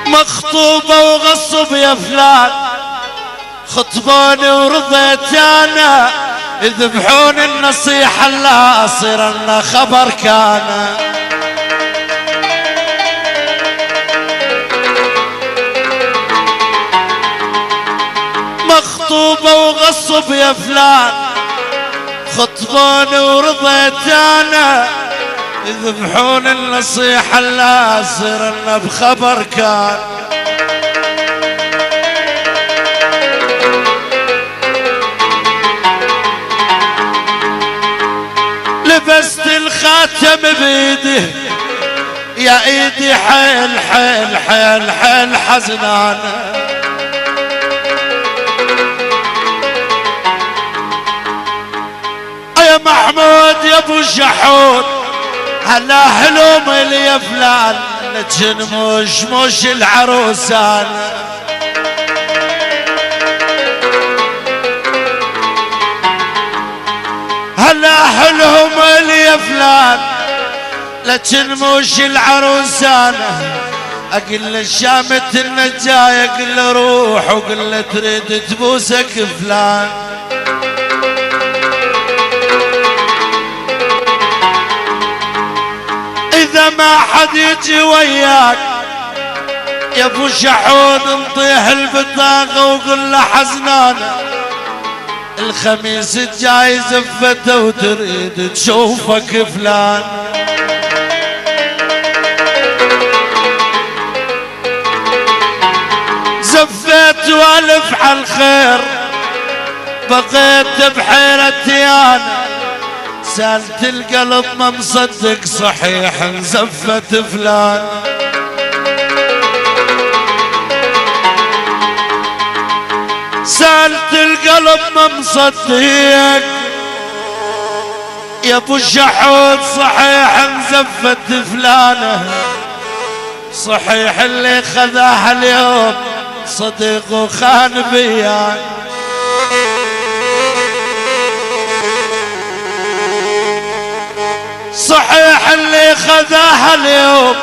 مخطوبة وغصب يا فلان، خطبوني ورضيت انا، يذبحون النصيحة لا اصير لنا خبر كان. مخطوبة وغصب يا فلان، خطبوني ورضيت انا، يذبحون النصيحة لا اصير لنا بخبر كان. لبست الخاتم بيدي يا ايدي حيل حيل حيل حيل حزنانة، يا محمود يا ابو شحود هلا حلوم يا فلان، لجن مش العروسان. هلا حلهم يا فلان، لجن مش العروسان. اقل الشامت النجاية اقل روح وقل تريد تبوسك فلان. إذا ما حد يجي وياك يا ابو شحود نطيح البطاقة وقل له حزنانة، الخميس الجاي زفته وتريد تشوفك فلان. زفيت والف على الخير بقيت بحيرتي انا، سالت القلب ما مصدق صحيح انزفت فلان. سالت القلب ما مصدق يا ابو الشحود صحيح انزفت فلانه، صحيح اللي خذاها اليوم صديق وخان بيان. صحيح اللي خذاها اليوم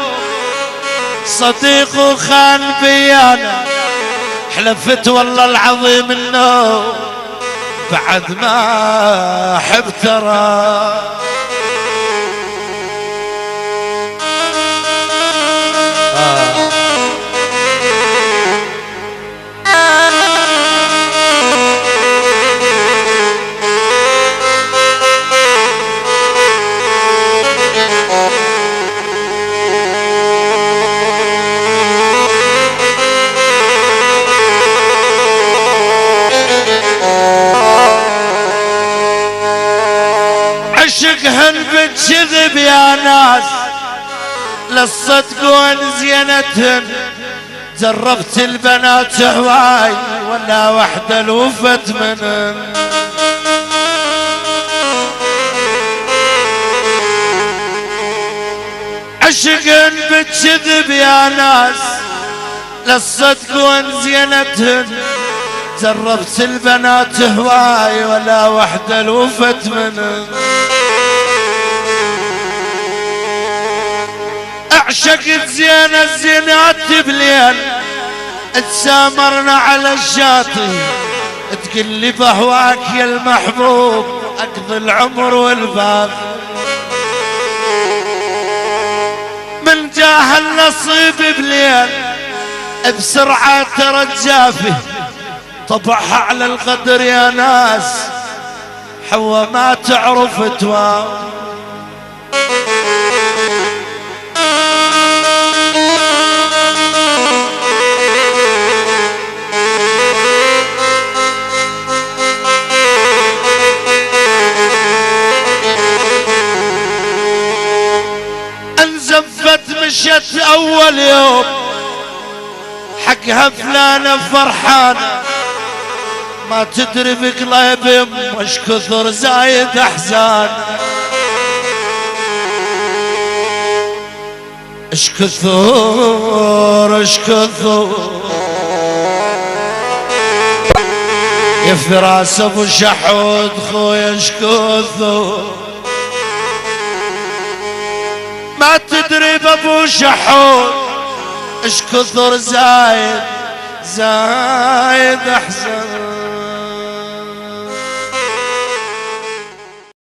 صديق وخان بيانا، حلفت والله العظيم انه بعد ما احب ترى. عشقهن بتشذب يا ناس للصدقون زينتهن، جربت البنات هواي ولا وحدة لوفت منهن. عشقهن بتشذب يا ناس للصدقون زينتهن، جربت البنات هواي ولا وحدة لوفت منهن. عشقت زينة الزينات بليل تسامرنا على الشاطئ، تقلي بهواك يا المحبوب اقضي العمر والباقي. من جاه النصيب بليل بسرعة ترجافي، طبعها على القدر يا ناس حوا ما تعرف توام. انزفت مشت اول يوم حقها فلانة فرحانة، ما تدري بقلب وش كثر زايد احزان. اش كثر يا فراس ابو شحود خويا اش كثر، ما تدري بابو شحود اش كثر زايد زايد احزن